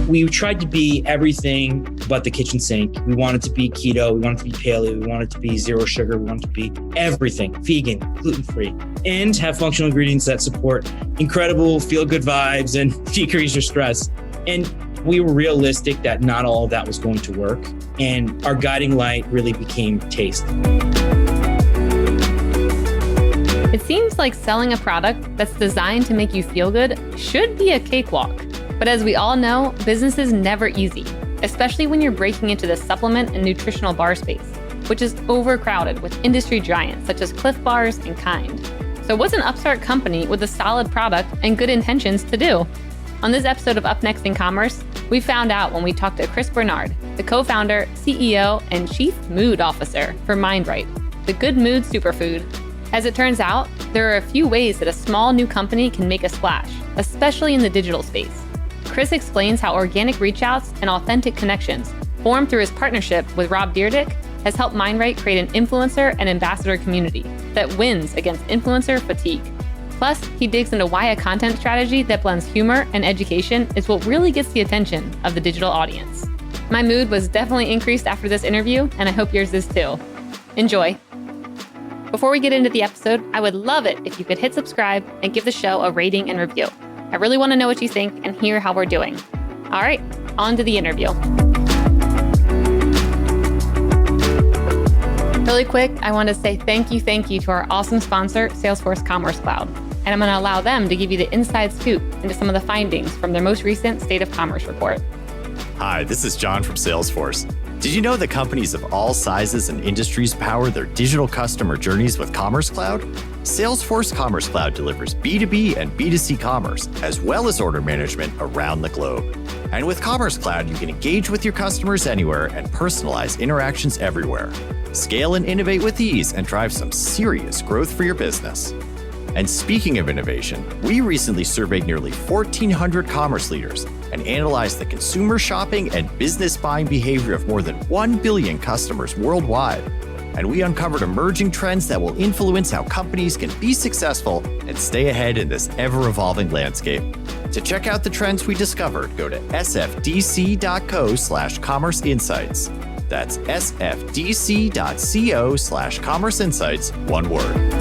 We tried to be everything but the kitchen sink. We wanted to be keto, we wanted to be paleo, we wanted to be zero sugar, we wanted to be everything, vegan, gluten-free, and have functional ingredients that support incredible feel-good vibes and decrease your stress. And we were realistic that not all of that was going to work. And our guiding light really became taste. It seems like selling a product that's designed to make you feel good should be a cakewalk. But as we all know, business is never easy, especially when you're breaking into the supplement and nutritional bar space, which is overcrowded with industry giants such as Clif bars and Kind. So what's an upstart company with a solid product and good intentions to do? On this episode of Up Next in Commerce, we found out when we talked to Chris Bernard, the co-founder, CEO, and Chief Mood Officer for Mindright, the good mood superfood. As it turns out, there are a few ways that a small new company can make a splash, especially in the digital space. Chris explains how organic reach-outs and authentic connections formed through his partnership with Rob Dyrdek has helped Mindright create an influencer and ambassador community that wins against influencer fatigue. Plus, he digs into why a content strategy that blends humor and education is what really gets the attention of the digital audience. My mood was definitely increased after this interview, and I hope yours is too. Enjoy. Before we get into the episode, I would love it if you could hit subscribe and give the show a rating and review. I really want to know what you think and hear how we're doing. All right, on to the interview. Really quick, I want to say thank you to our awesome sponsor, Salesforce Commerce Cloud. And I'm going to allow them to give you the inside scoop into some of the findings from their most recent State of Commerce report. Hi, this is John from Salesforce. Did you know that companies of all sizes and industries power their digital customer journeys with Commerce Cloud? Salesforce Commerce Cloud delivers B2B and B2C commerce, as well as order management around the globe. And with Commerce Cloud, you can engage with your customers anywhere and personalize interactions everywhere. Scale and innovate with ease and drive some serious growth for your business. And speaking of innovation, we recently surveyed nearly 1,400 commerce leaders and analyzed the consumer shopping and business buying behavior of more than 1 billion customers worldwide. And we uncovered emerging trends that will influence how companies can be successful and stay ahead in this ever-evolving landscape. To check out the trends we discovered, go to sfdc.co/commerce insights. That's sfdc.co/commerce insights, one word.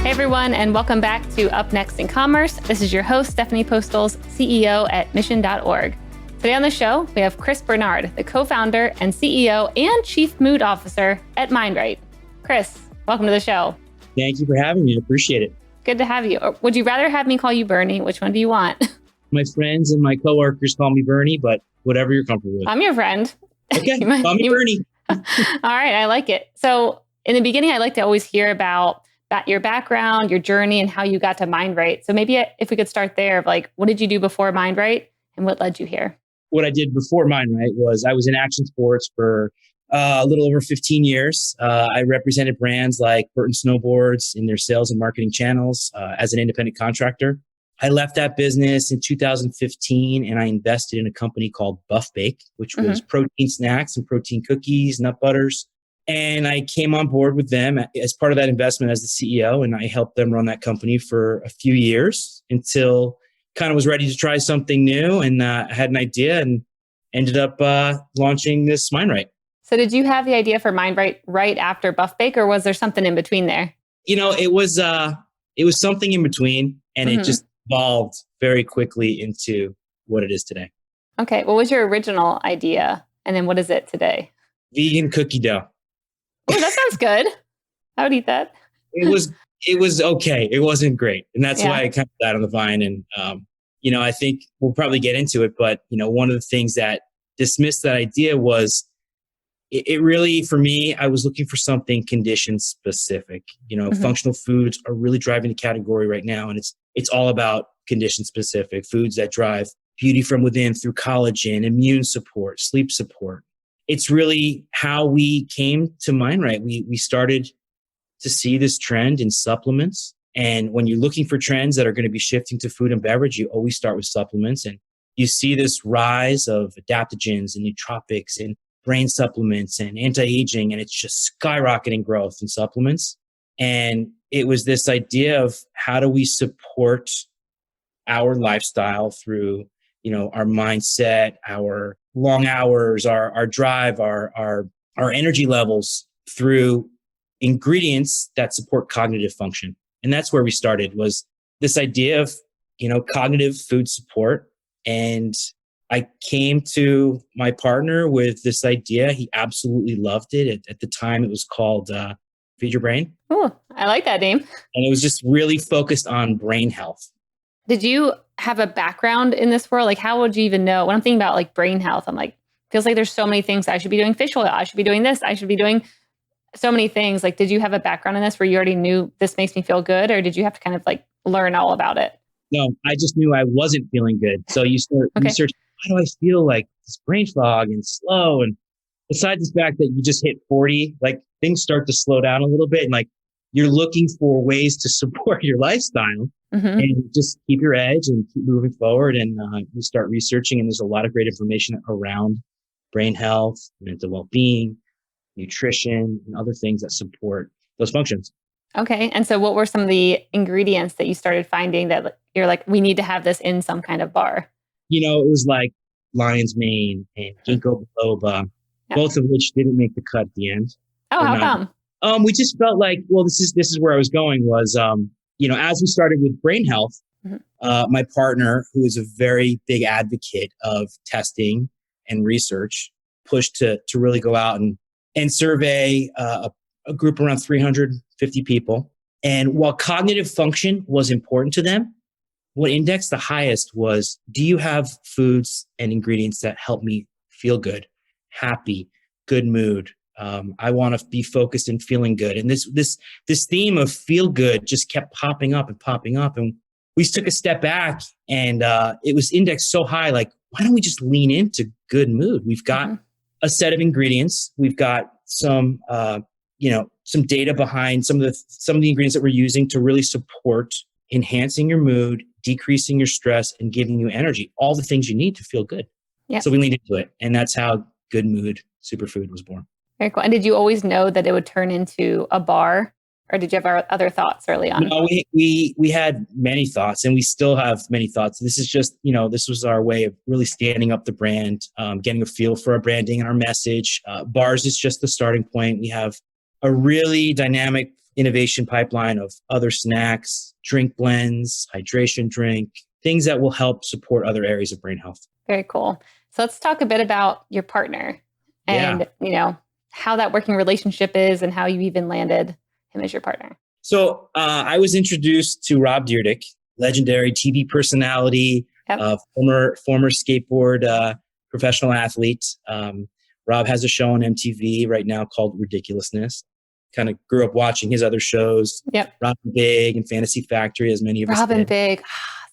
Hey everyone, and welcome back to Up Next in Commerce. This is your host, Stephanie Postles, CEO at mission.org. Today on the show, we have Chris Bernard, the co-founder and CEO and Chief Mood Officer at Mindright. Chris, welcome to the show. Thank you for having me. I appreciate it. Good to have you. Or would you rather have me call you Bernie? Which one do you want? My friends and my coworkers call me Bernie, but whatever you're comfortable with. I'm your friend. Okay, call me Bernie. All right, I like it. So in the beginning, I like to always hear about your background, your journey, and how you got to Mindright. So maybe if we could start there, of like, what did you do before Mindright and what led you here? What I did before Mindright was I was in action sports for a little over 15 years. I represented brands like Burton Snowboards in their sales and marketing channels as an independent contractor. I left that business in 2015 and I invested in a company called Buff Bake, which was protein snacks and protein cookies, nut butters. And I came on board with them as part of that investment as the CEO, and I helped them run that company for a few years until kind of was ready to try something new, and I had an idea and ended up launching this Mindright. So did you have the idea for Mindright right after Buff Bake, or was there something in between there? You know, it was something in between, and it just evolved very quickly into what it is today. Okay, what was your original idea, and then what is it today? Vegan cookie dough. Oh, that sounds good. I would eat that. It was okay. It wasn't great. And that's why I kind of got on the vine. And, I think we'll probably get into it. But, one of the things that dismissed that idea was it really, for me, I was looking for something condition specific. Functional foods are really driving the category right now. And it's all about condition specific foods that drive beauty from within through collagen, immune support, sleep support. It's really how we came to Mindright. We started to see this trend in supplements. And when you're looking for trends that are going to be shifting to food and beverage, you always start with supplements. And you see this rise of adaptogens and nootropics and brain supplements and anti-aging, and it's just skyrocketing growth in supplements. And it was this idea of how do we support our lifestyle through, our mindset, our long hours, our drive, our energy levels through ingredients that support cognitive function. And that's where we started, was this idea of, cognitive food support. And I came to my partner with this idea. He absolutely loved it. At the time, it was called Feed Your Brain. Oh, I like that name. And it was just really focused on brain health. Did you have a background in this world? Like, how would you even know? When I'm thinking about like brain health, I'm like, feels like there's so many things. I should be doing fish oil. I should be doing this. I should be doing so many things. Like, did you have a background in this where you already knew this makes me feel good? Or did you have to kind of like learn all about it? No, I just knew I wasn't feeling good. So you start researching, how do I feel like this brain fog and slow? And besides the fact that you just hit 40, like things start to slow down a little bit. And like you're looking for ways to support your lifestyle and just keep your edge and keep moving forward. And you start researching, and there's a lot of great information around brain health, mental well-being, nutrition, and other things that support those functions. Okay. And so what were some of the ingredients that you started finding that you're like, we need to have this in some kind of bar? It was like lion's mane and ginkgo biloba, both of which didn't make the cut at the end. Oh, how come? We just felt like, well, this is where I was going was, as we started with brain health, my partner, who is a very big advocate of testing and research, pushed to really go out and survey a group around 350 people. And while cognitive function was important to them, what indexed the highest was, do you have foods and ingredients that help me feel good, happy, good mood? I want to be focused and feeling good. And this theme of feel good just kept popping up. And we took a step back, and it was indexed so high, like, why don't we just lean into good mood? We've got a set of ingredients. We've got some data behind some of the ingredients that we're using to really support enhancing your mood, decreasing your stress, and giving you energy, all the things you need to feel good. Yep. So we leaned into it. And that's how Good Mood Superfood was born. Very cool. And did you always know that it would turn into a bar, or did you have other thoughts early on? No, we had many thoughts, and we still have many thoughts. This is just, this was our way of really standing up the brand, getting a feel for our branding and our message. Bars is just the starting point. We have a really dynamic innovation pipeline of other snacks, drink blends, hydration drink, things that will help support other areas of brain health. Very cool. So let's talk a bit about your partner and, how that working relationship is and how you even landed him as your partner. So I was introduced to Rob Dyrdek, legendary TV personality, former skateboard professional athlete. Rob has a show on MTV right now called Ridiculousness. Kind of grew up watching his other shows. Yep. Rob and Big and Fantasy Factory, as many of us did. Rob and Big,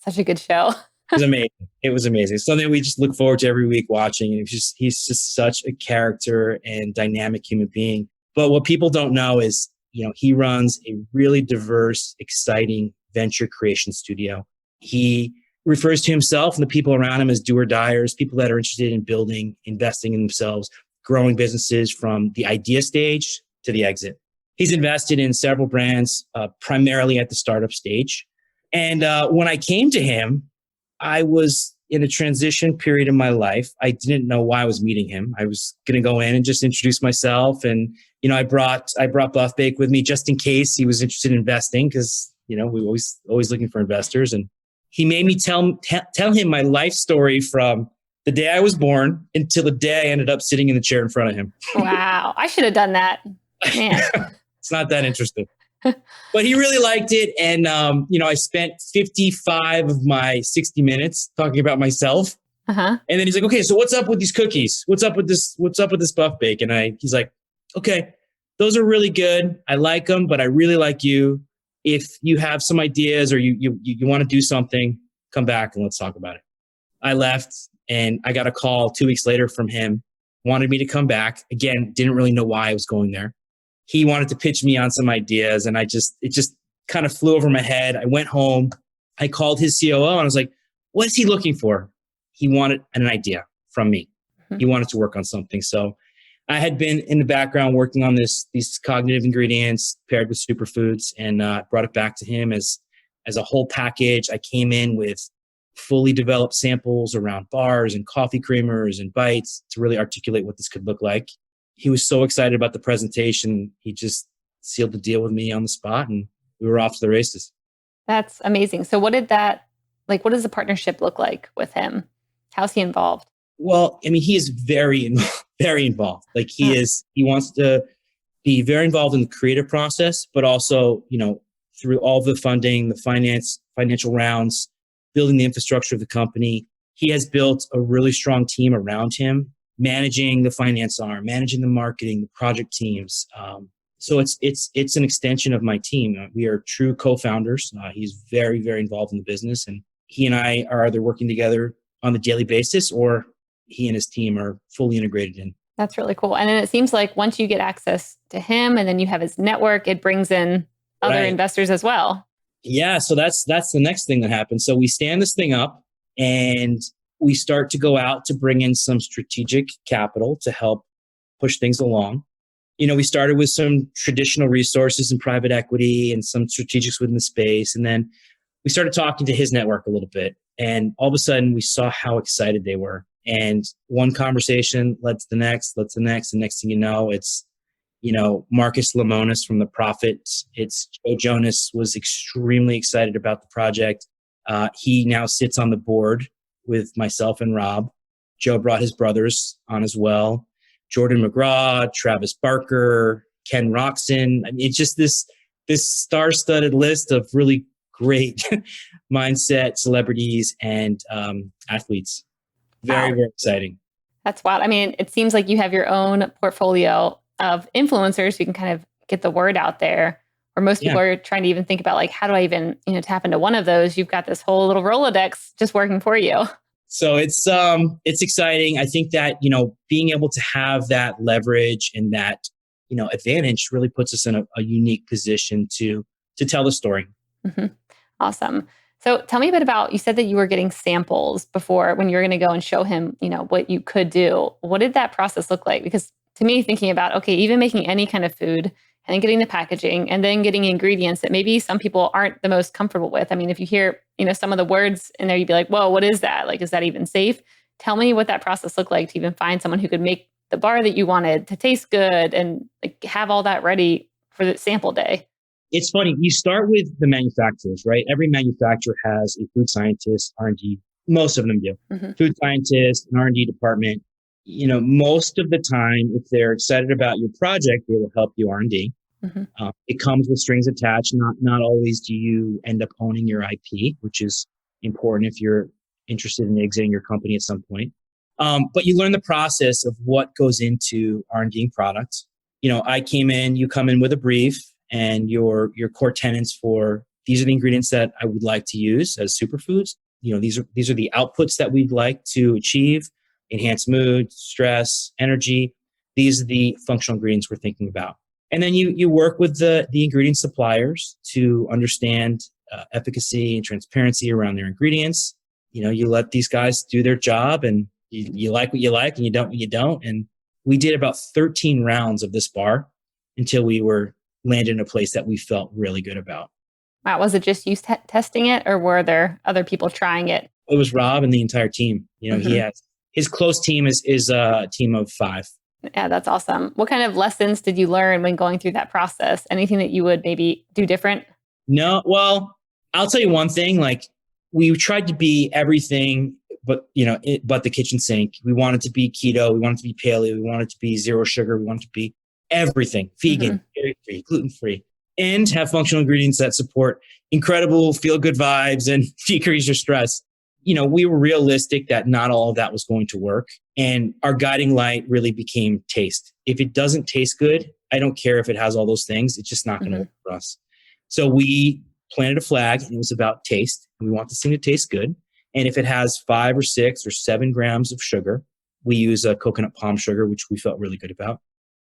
such a good show. It was amazing. Something we just look forward to every week watching. And he's just such a character and dynamic human being. But what people don't know is, he runs a really diverse, exciting venture creation studio. He refers to himself and the people around him as do or diers, people that are interested in building, investing in themselves, growing businesses from the idea stage to the exit. He's invested in several brands, primarily at the startup stage. And when I came to him, I was in a transition period in my life. I didn't know why I was meeting him. I was going to go in and just introduce myself. And, I brought Buff Bake with me just in case he was interested in investing, because, we always looking for investors. And he made me tell him my life story from the day I was born until the day I ended up sitting in the chair in front of him. Wow. I should have done that. Man. It's not that interesting. But he really liked it. And, I spent 55 of my 60 minutes talking about myself. And then he's like, okay, so what's up with these cookies? What's up with this Buff Bake? And he's like, okay, those are really good. I like them, but I really like you. If you have some ideas or you want to do something, come back and let's talk about it. I left and I got a call 2 weeks later from him, wanted me to come back. Again, didn't really know why I was going there. He wanted to pitch me on some ideas, and it just kind of flew over my head. I went home. I called his COO and I was like, what is he looking for? He wanted an idea from me. He wanted to work on something. So I had been in the background working on these cognitive ingredients paired with superfoods, and brought it back to him as a whole package. I came in with fully developed samples around bars and coffee creamers and bites to really articulate what this could look like. He was so excited about the presentation. He just sealed the deal with me on the spot, and we were off to the races. That's amazing. So what does the partnership look like with him? How's he involved? Well, I mean, he is very, very involved. Like he wants to be very involved in the creative process, but also, through all the funding, the financial rounds, building the infrastructure of the company. He has built a really strong team around him, managing the finance arm, managing the marketing, the project teams. So it's an extension of my team. We are true co-founders. He's very, very involved in the business, and he and I are either working together on a daily basis, or he and his team are fully integrated in. That's really cool. And then it seems like once you get access to him and then you have his network, it brings in other investors as well. Yeah. So that's the next thing that happens. So we stand this thing up and we start to go out to bring in some strategic capital to help push things along. We started with some traditional resources and private equity and some strategics within the space. And then we started talking to his network a little bit. And all of a sudden we saw how excited they were. And one conversation led to the next, and next thing you know, it's, Marcus Lemonis from The Prophet. It's Joe Jonas was extremely excited about the project. He now sits on the board with myself and Rob. Joe brought his brothers on as well. Jordan McGraw, Travis Barker, Ken Roxon. I mean, it's just this star-studded list of really great mindset celebrities and athletes. Very, very exciting. That's wild. I mean, it seems like you have your own portfolio of influencers who can kind of get the word out there, where most people are trying to even think about like, how do I even, tap into one of those? You've got this whole little Rolodex just working for you. So it's exciting. I think that, being able to have that leverage and that, advantage really puts us in a unique position to tell the story. Mm-hmm. Awesome. So tell me a bit about, you said that you were getting samples before when you were going to go and show him, what you could do. What did that process look like? Because to me, thinking about, okay, even making any kind of food and then getting the packaging and then getting ingredients that maybe some people aren't the most comfortable with. I mean, if you hear, some of the words in there, you'd be like, whoa, what is that? Like, is that even safe? Tell me what that process looked like to even find someone who could make the bar that you wanted to taste good and like have all that ready for the sample day. It's funny. You start with the manufacturers, right? Every manufacturer has a food scientist, R&D. Most of them do. Mm-hmm. Food scientist, an R&D department. Most of the time, if they're excited about your project, they will help you R&D. Mm-hmm. It comes with strings attached. Not always do you end up owning your IP, which is important if you're interested in exiting your company at some point. But you learn the process of what goes into R&D products. I came in, you come in with a brief and your core tenets for these are the ingredients that I would like to use as superfoods. These are the outputs that we'd like to achieve: enhance mood, stress, energy. These are the functional ingredients we're thinking about. And then you work with the ingredient suppliers to understand efficacy and transparency around their ingredients. You let these guys do their job, and you like what you like and you don't what you don't. And we did about 13 rounds of this bar until we were landed in a place that we felt really good about. Wow. Was it just you testing it, or were there other people trying it? It was Rob and the entire team. Mm-hmm. He has his close team is a team of 5. Yeah, that's awesome. What kind of lessons did you learn when going through that process? Anything that you would maybe do different? No. Well, I'll tell you one thing. Like, we tried to be everything, but but the kitchen sink. We wanted to be keto. We wanted to be paleo. We wanted to be zero sugar. We wanted to be everything: vegan, dairy-free, gluten-free, and have functional ingredients that support incredible feel-good vibes and decrease your stress. We were realistic that not all of that was going to work. And our guiding light really became taste. If it doesn't taste good, I don't care if it has all those things. It's just not going to work for us. So we planted a flag, and it was about taste. We want this thing to taste good. And if it has 5 or 6 or 7 grams of sugar, we use a coconut palm sugar, which we felt really good about.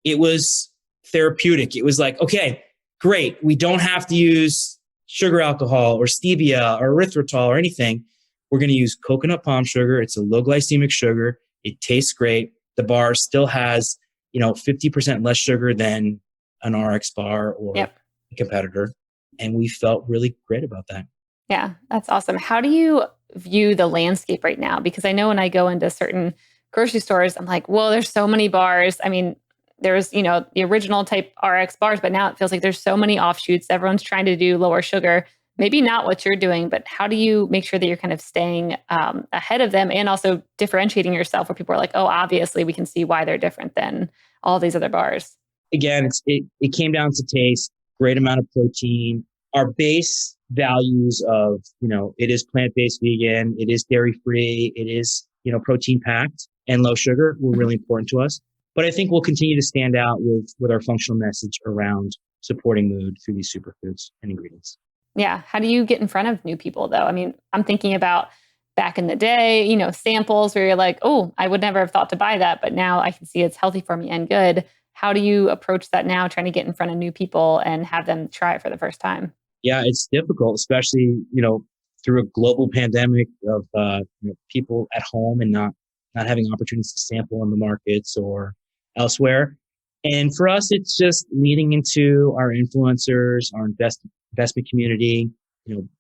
It was therapeutic. It was like, okay, great. We don't have to use sugar alcohol or stevia or erythritol or anything. We're going to use coconut palm sugar. It's a low glycemic sugar. It tastes great. The bar still has, 50% less sugar than an RX bar or a competitor. And we felt really great about that. Yeah, that's awesome. How do you view the landscape right now? Because I know when I go into certain grocery stores, I'm like, well, there's so many bars. I mean, there's, the original type RX bars, but now it feels like there's so many offshoots. Everyone's trying to do lower sugar. Maybe not what you're doing, but how do you make sure that you're kind of staying ahead of them and also differentiating yourself where people are like, oh, obviously we can see why they're different than all these other bars? Again, it came down to taste, great amount of protein. Our base values of, it is plant-based vegan, it is dairy-free, it is, protein packed and low sugar were really important to us. But I think we'll continue to stand out with our functional message around supporting mood through these superfoods and ingredients. Yeah. How do you get in front of new people though? I mean, I'm thinking about back in the day, samples where you're like, oh, I would never have thought to buy that, but now I can see it's healthy for me and good. How do you approach that now, trying to get in front of new people and have them try it for the first time? Yeah, it's difficult, especially, through a global pandemic of people at home and not having opportunities to sample in the markets or elsewhere. And for us, it's just leaning into our influencers, our investment community,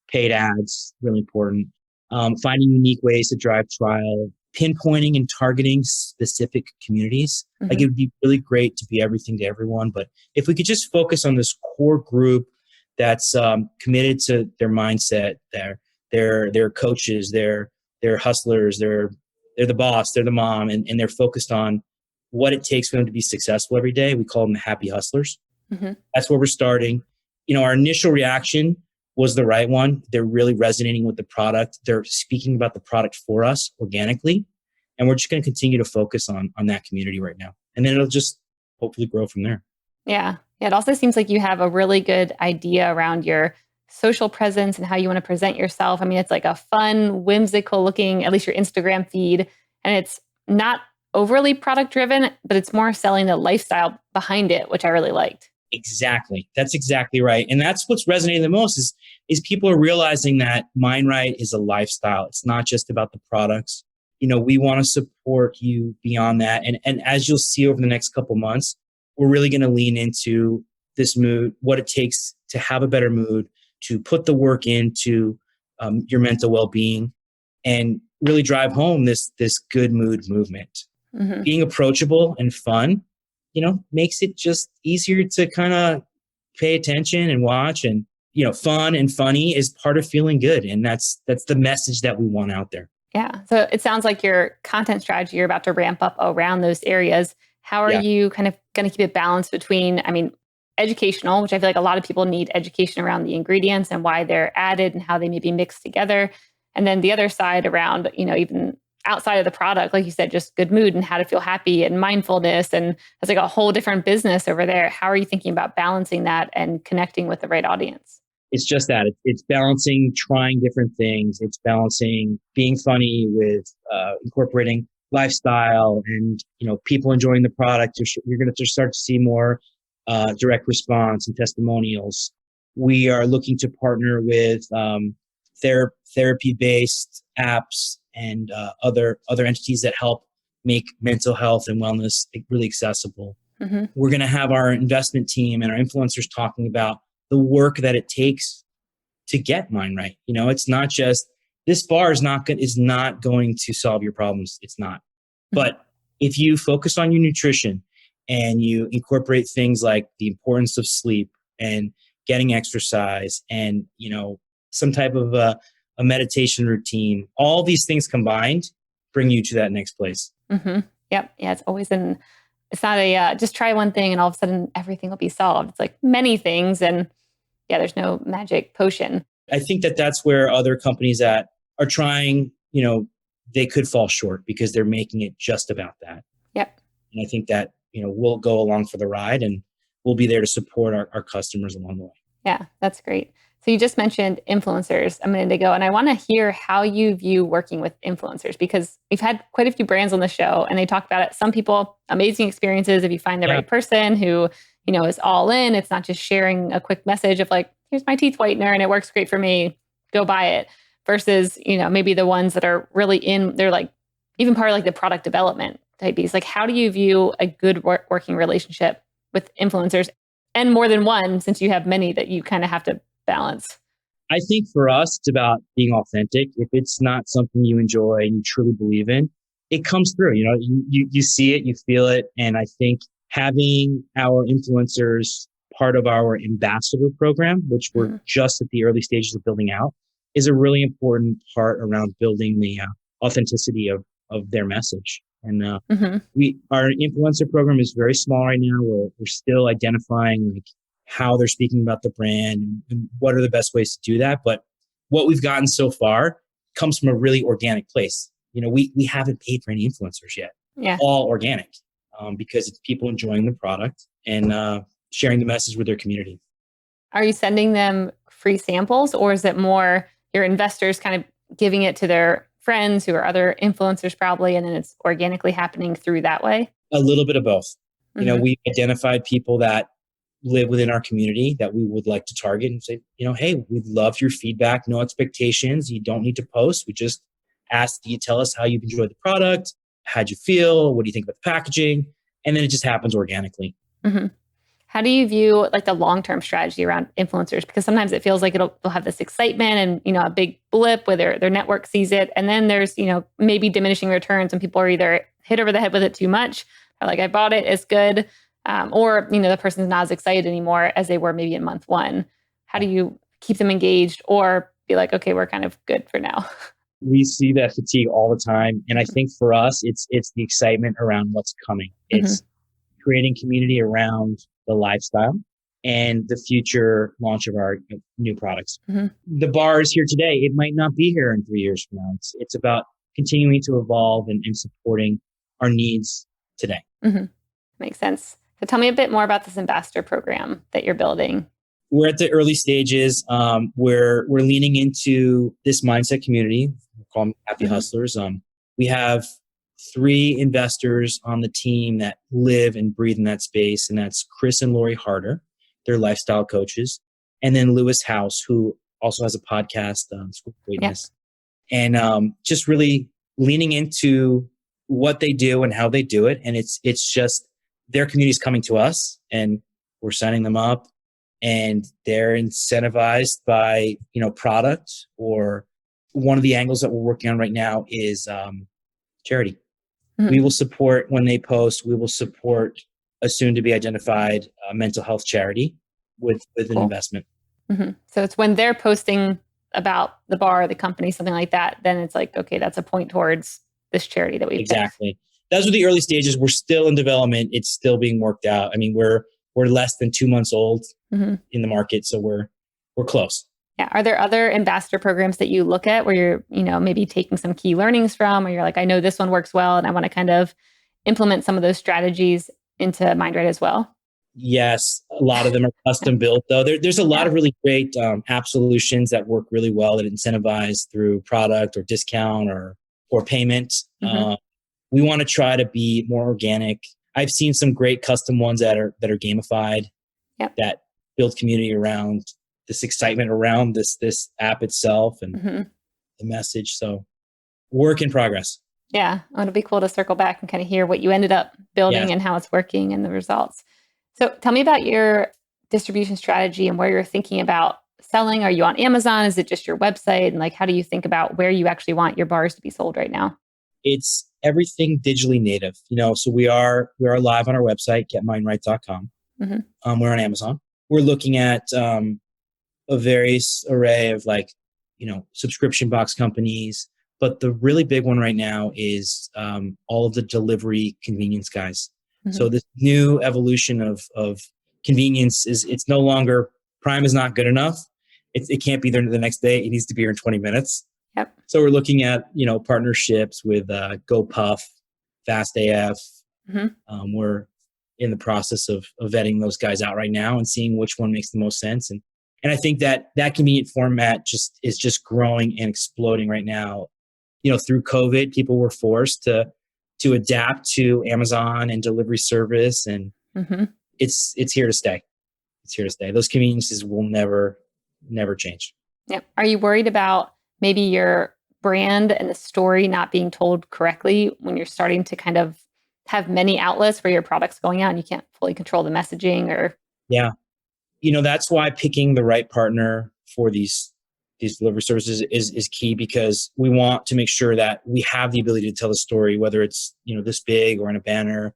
paid ads, really important. Finding unique ways to drive trial, pinpointing and targeting specific communities. Mm-hmm. Like it would be really great to be everything to everyone. But if we could just focus on this core group that's committed to their mindset, they're coaches, they're hustlers, they're the boss, they're the mom, and they're focused on what it takes for them to be successful every day. We call them the happy hustlers. Mm-hmm. That's where we're starting. Our initial reaction was the right one. They're really resonating with the product. They're speaking about the product for us organically. And we're just going to continue to focus on that community right now. And then it'll just hopefully grow from there. Yeah. It also seems like you have a really good idea around your social presence and how you want to present yourself. I mean, it's like a fun, whimsical looking, at least your Instagram feed. And it's not overly product driven, but it's more selling the lifestyle behind it, which I really liked. Exactly. That's exactly right. And that's what's resonating the most is people are realizing that Mindright is a lifestyle. It's not just about the products. We want to support you beyond that. And as you'll see over the next couple of months, we're really going to lean into this mood, what it takes to have a better mood, to put the work into your mental well-being, and really drive home this good mood movement. Mm-hmm. Being approachable and fun, makes it just easier to kind of pay attention and watch. And, fun and funny is part of feeling good. And that's the message that we want out there. Yeah. So it sounds like your content strategy, you're about to ramp up around those areas. How are you kind of going to keep it balanced between, educational, which I feel like a lot of people need education around the ingredients and why they're added and how they may be mixed together. And then the other side around, even outside of the product, like you said, just good mood and how to feel happy and mindfulness. And it's like a whole different business over there. How are you thinking about balancing that and connecting with the right audience? It's just that it's balancing, trying different things. It's balancing being funny with incorporating lifestyle and, people enjoying the product. You're going to start to see more direct response and testimonials. We are looking to partner with therapy-based apps and other entities that help make mental health and wellness really accessible. Mm-hmm. We're going to have our investment team and our influencers talking about the work that it takes to get Mindright. It's not just this bar is not going to solve your problems. It's not. Mm-hmm. But if you focus on your nutrition and you incorporate things like the importance of sleep and getting exercise and, some type of a meditation routine, all these things combined bring you to that next place. Mm-hmm. Yep. Yeah. It's not a, just try one thing and all of a sudden everything will be solved. It's like many things. And there's no magic potion. I think that's where other companies that are trying, they could fall short because they're making it just about that. Yep. And I think that, we'll go along for the ride and we'll be there to support our customers along the way. Yeah, that's great. So you just mentioned influencers a minute ago, and I want to hear how you view working with influencers, because we've had quite a few brands on the show and they talk about it. Some people, amazing experiences if you find the right person who, is all in. It's not just sharing a quick message of like, here's my teeth whitener and it works great for me, go buy it. Versus, maybe the ones that are really they're like even part of like the product development type Bs. Like, how do you view a good working relationship with influencers, and more than one, since you have many that you kind of have to balance? I think for us, it's about being authentic. If it's not something you enjoy and you truly believe in, it comes through. You see it, you feel it. And I think having our influencers part of our ambassador program, which we're just at the early stages of building out, is a really important part around building the authenticity of their message. And our influencer program is very small right now. We're still identifying like how they're speaking about the brand and what are the best ways to do that. But what we've gotten so far comes from a really organic place. We haven't paid for any influencers yet. Yeah. All organic because it's people enjoying the product and sharing the message with their community. Are you sending them free samples, or is it more your investors kind of giving it to their friends who are other influencers probably, and then it's organically happening through that way? A little bit of both. We've identified people that live within our community that we would like to target and say, hey, we'd love your feedback. No expectations. You don't need to post. We just ask that you tell us how you've enjoyed the product. How'd you feel? What do you think about the packaging? And then it just happens organically. Mm-hmm. How do you view like the long-term strategy around influencers? Because sometimes it feels like they'll have this excitement and, a big blip where their network sees it. And then there's, maybe diminishing returns when people are either hit over the head with it too much, or like, I bought it, it's good. Or, the person's not as excited anymore as they were maybe in month one. How do you keep them engaged or be like, okay, we're kind of good for now? We see that fatigue all the time. And I think for us, it's the excitement around what's coming. It's creating community around the lifestyle and the future launch of our new products. The bar is here today. It might not be here in 3 years from now. It's about continuing to evolve and supporting our needs today. Makes sense. So tell me a bit more about this ambassador program that you're building. We're at the early stages. We're leaning into this mindset community. We call them Happy Hustlers. We have 3 investors on the team that live and breathe in that space, and that's Chris and Lori Harder. They're lifestyle coaches. And then Lewis House, who also has a podcast, School of Greatness. And just really leaning into what they do and how they do it. And it's just their community's coming to us and we're signing them up, and they're incentivized by, product, or one of the angles that we're working on right now is charity. We will support when they post. We will support a soon to be identified mental health charity with an investment. So it's when they're posting about the bar, the company, something like that, then it's like, okay, that's a point towards this charity that we Exactly. Those are the early stages. We're still in development. It's still being worked out. I mean, we're less than 2 months old in the market, so we're close. Yeah. Are there other ambassador programs that you look at where you're, maybe taking some key learnings from, or you're like, I know this one works well and I want to kind of implement some of those strategies into Mindright as well? Yes. A lot of them are custom built though. There's a lot of really great app solutions that work really well that incentivize through product or discount or payment. We want to try to be more organic. I've seen some great custom ones that are gamified, that build community around this excitement around this app itself and the message. So work in progress. Yeah. It'll be cool to circle back and kind of hear what you ended up building and how it's working and the results. So tell me about your distribution strategy and where you're thinking about selling. Are you on Amazon? Is it just your website? And like, how do you think about where you actually want your bars to be sold right now? It's everything digitally native, so we are live on our website, getmindright.com. We're on Amazon. We're looking at a various array of subscription box companies. But the really big one right now is all of the delivery convenience guys. So this new evolution of convenience it's no longer Prime is not good enough. It can't be there the next day. It needs to be here in 20 minutes. Yep. So we're looking at, partnerships with GoPuff, Fast AF. We're in the process of vetting those guys out right now and seeing which one makes the most sense. And I think that convenient format is just growing and exploding right now. Through COVID, people were forced to adapt to Amazon and delivery service, and it's here to stay. It's here to stay. Those conveniences will never change. Yep. Are you worried about maybe your brand and the story not being told correctly when you're starting to kind of have many outlets where your product's going out and you can't fully control the messaging or. Yeah. That's why picking the right partner for these delivery services is key, because we want to make sure that we have the ability to tell the story, whether it's, this big or in a banner.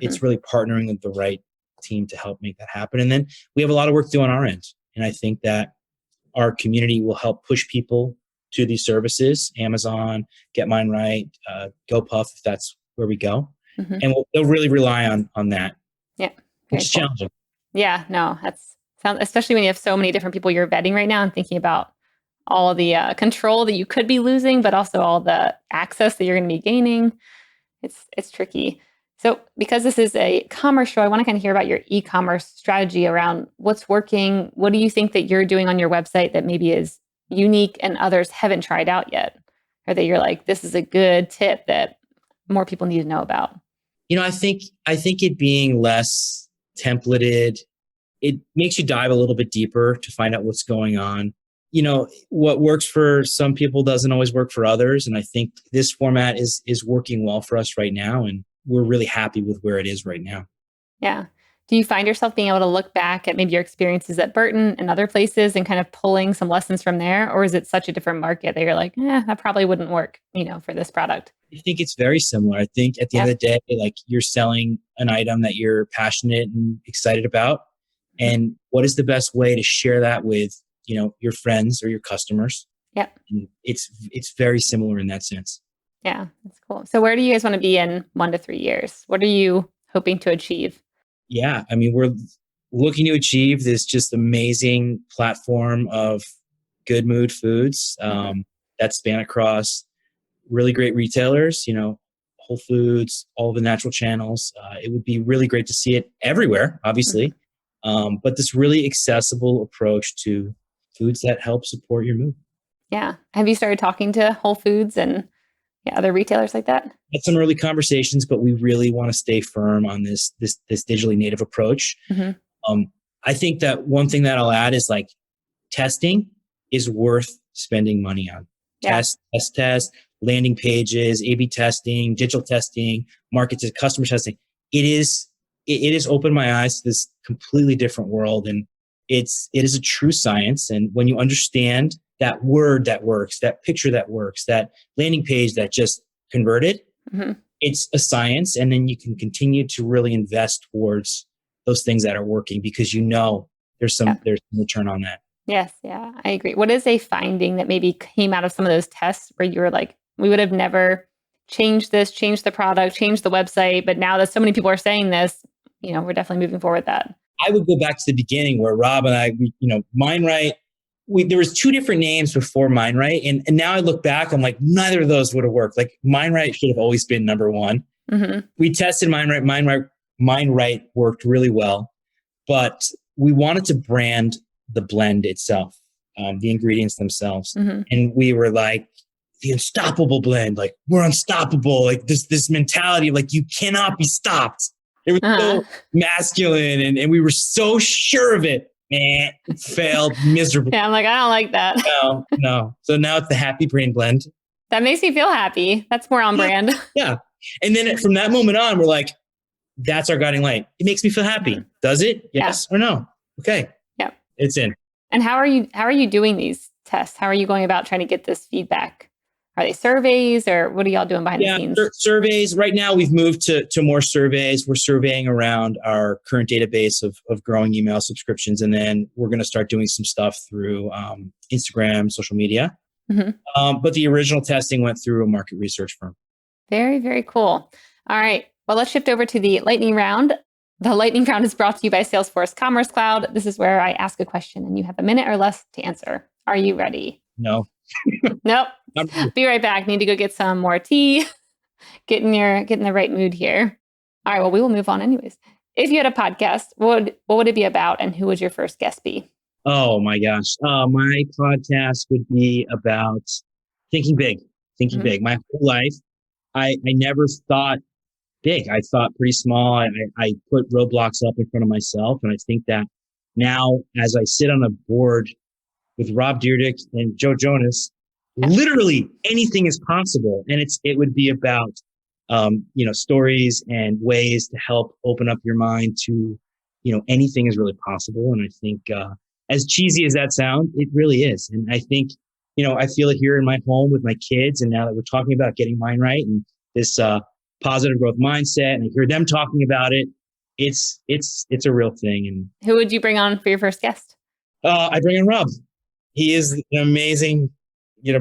It's really partnering with the right team to help make that happen. And then we have a lot of work to do on our end. And I think that our community will help push people to these services, Amazon, Get Mindright, GoPuff, if that's where we go. And they'll really rely on that. Yeah. Which is challenging. Yeah, no, especially when you have so many different people you're vetting right now and thinking about all of the control that you could be losing, but also all the access that you're going to be gaining. It's tricky. So because this is a commerce show, I want to kind of hear about your e-commerce strategy around what's working. What do you think that you're doing on your website that maybe is unique and others haven't tried out yet? Or that you're like, this is a good tip that more people need to know about? I think it being less templated, it makes you dive a little bit deeper to find out what's going on. What works for some people doesn't always work for others. And I think this format is working well for us right now. And we're really happy with where it is right now. Yeah. Do you find yourself being able to look back at maybe your experiences at Burton and other places and kind of pulling some lessons from there? Or is it such a different market that you're like, that probably wouldn't work, for this product? I think it's very similar. I think at the end of the day, like, you're selling an item that you're passionate and excited about. And what is the best way to share that with, your friends or your customers? Yeah. And it's very similar in that sense. Yeah, that's cool. So where do you guys want to be in 1 to 3 years? What are you hoping to achieve? Yeah, we're looking to achieve this just amazing platform of good mood foods that span across really great retailers, Whole Foods, all the natural channels. It would be really great to see it everywhere, obviously, but this really accessible approach to foods that help support your mood. Yeah. Have you started talking to Whole Foods and other retailers like that? Had some early conversations, but we really want to stay firm on this digitally native approach. I think that one thing that I'll add is, like, testing is worth spending money on. Yeah. Test, landing pages, A/B testing, digital testing, market to customer testing. It has opened my eyes to this completely different world, and it is a true science. And when you understand that word that works, that picture that works, that landing page that just converted, it's a science. And then you can continue to really invest towards those things that are working, because there's some return on that. Yes. Yeah, I agree. What is a finding that maybe came out of some of those tests where you were like, we would have never changed the product, changed the website, but now that so many people are saying this, we're definitely moving forward with that? I would go back to the beginning where Rob and I, Mindright, there was 2 different names before Mindright. And now I look back, I'm like, neither of those would have worked. Like, Mindright should have always been number 1. We tested Mindright. Mindright worked really well, but we wanted to brand the blend itself, the ingredients themselves. And we were like, the unstoppable blend, like, we're unstoppable. Like, this mentality, like, you cannot be stopped. It was so masculine, and we were so sure of it. It failed miserably. Yeah, I'm like, I don't like that. No. So now it's the happy brain blend. That makes me feel happy. That's more on brand. Yeah. And then from that moment on, we're like, that's our guiding light. It makes me feel happy. Does it? Yes or no? Okay. Yeah. It's in. And how are you doing these tests? How are you going about trying to get this feedback? Are they surveys, or what are y'all doing behind the scenes? Surveys. Right now, we've moved to more surveys. We're surveying around our current database of growing email subscriptions. And then we're going to start doing some stuff through Instagram, social media. But the original testing went through a market research firm. Very, very cool. All right. Well, let's shift over to the lightning round. The lightning round is brought to you by Salesforce Commerce Cloud. This is where I ask a question and you have a minute or less to answer. Are you ready? No. Nope. Be right back. Need to go get some more tea. Get in the right mood here. All right. Well, we will move on anyways. If you had a podcast, what would it be about, and who would your first guest be? Oh my gosh. My podcast would be about thinking big. My whole life, I never thought big. I thought pretty small. I put roadblocks up in front of myself. And I think that now, as I sit on a board with Rob Dyrdek and Joe Jonas, literally anything is possible. And it would be about stories and ways to help open up your mind to, anything is really possible. And I think, as cheesy as that sounds, it really is. And I think, I feel it here in my home with my kids. And now that we're talking about getting Mindright and this, positive growth mindset, and I hear them talking about it, it's a real thing. And who would you bring on for your first guest? I bring in Rob. He is an amazing,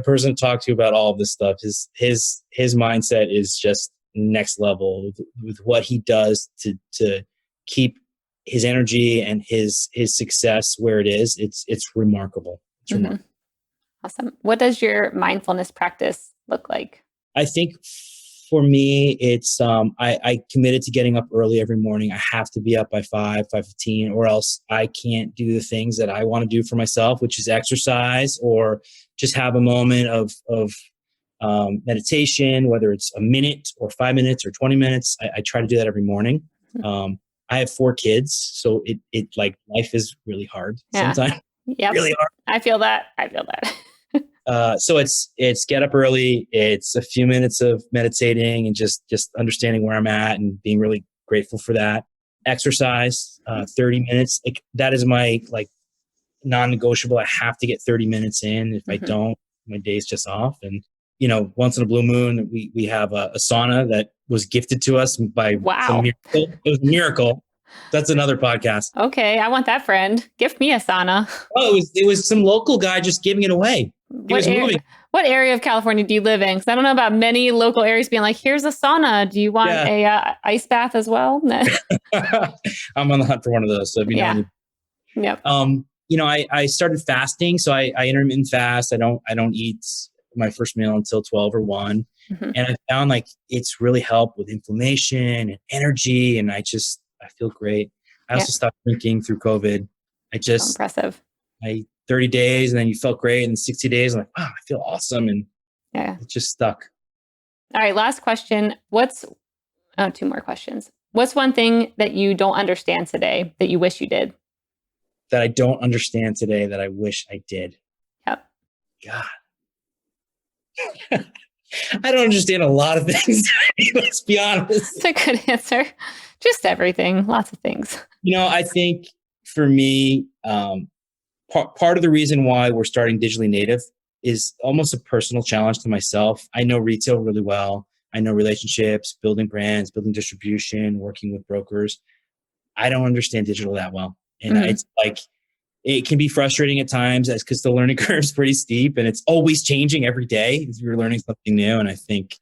person to talk to about all of this stuff. His mindset is just next level with what he does to keep his energy and his success where it is. It's remarkable. It's remarkable. Awesome. What does your mindfulness practice look like? I think for me, it's I committed to getting up early every morning. I have to be up by 5:15, or else I can't do the things that I want to do for myself, which is exercise or just have a moment of meditation, whether it's a minute or 5 minutes or 20 minutes. I try to do that every morning. I have 4 kids, so it like life is really hard sometimes. Yep. Really hard. I feel that. So it's get up early. It's a few minutes of meditating and just understanding where I'm at and being really grateful for that. Exercise, 30 minutes. Like that is my non-negotiable. I have to get 30 minutes in. If I don't, my day's just off. And once in a blue moon, we have a sauna that was gifted to us by some miracle. It was a miracle. That's another podcast. Okay, I want that friend. Gift me a sauna. Oh, it was some local guy just giving it away. What area of California do you live in? Because I don't know about many local areas being like, here's a sauna. Do you want a ice bath as well? I'm on the hunt for one of those. So if you know. Yep. I started fasting, so I intermittent fast. I don't eat my first meal until 12 or 1. And I found it's really helped with inflammation and energy, and I feel great. I also stopped drinking through COVID. Impressive. 30 days and then you felt great, and 60 days, I'm like, wow, I feel awesome. And it just stuck. All right. Last question. 2 more questions. What's one thing that you don't understand today that you wish you did? That I don't understand today that I wish I did? Yep. God. I don't understand a lot of things. Let's be honest. It's a good answer. Just everything. Lots of things. I think for me, part of the reason why we're starting Digitally Native is almost a personal challenge to myself. I know retail really well. I know relationships, building brands, building distribution, working with brokers. I don't understand digital that well. And it's it can be frustrating at times because the learning curve is pretty steep and it's always changing every day as you're learning something new. And I think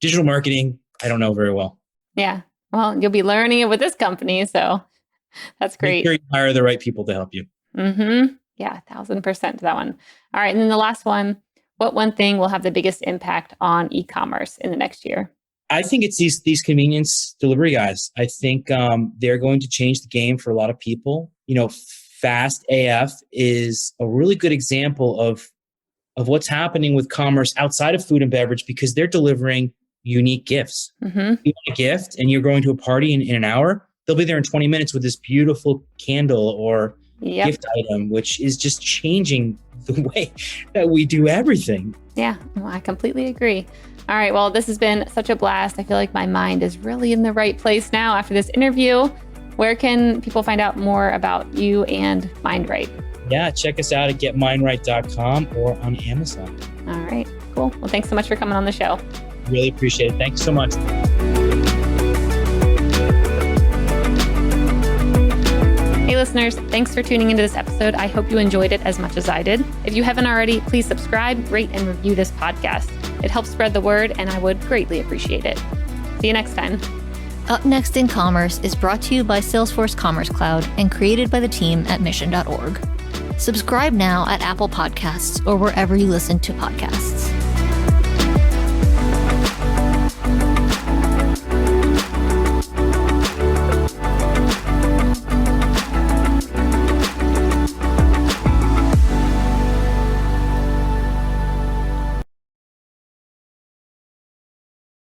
digital marketing, I don't know very well. Yeah. Well, you'll be learning it with this company. So that's great. Make sure you hire the right people to help you. Yeah, 1,000% to that one. All right. And then the last one, what one thing will have the biggest impact on e-commerce in the next year? I think it's these convenience delivery guys. I think they're going to change the game for a lot of people. Fast AF is a really good example of what's happening with commerce outside of food and beverage, because they're delivering unique gifts. You want a gift and you're going to a party in an hour, they'll be there in 20 minutes with this beautiful candle or gift item, which is just changing the way that we do everything. Yeah, well, I completely agree. All right, well, this has been such a blast. I feel like my mind is really in the right place now after this interview. Where can people find out more about you and Mindright? Yeah, check us out at getmindright.com or on Amazon. All right, cool. Well, thanks so much for coming on the show. Really appreciate it. Thanks so much. Hey listeners, thanks for tuning into this episode. I hope you enjoyed it as much as I did. If you haven't already, please subscribe, rate, and review this podcast. It helps spread the word, and I would greatly appreciate it. See you next time. Up Next in Commerce is brought to you by Salesforce Commerce Cloud and created by the team at mission.org. Subscribe now at Apple Podcasts or wherever you listen to podcasts.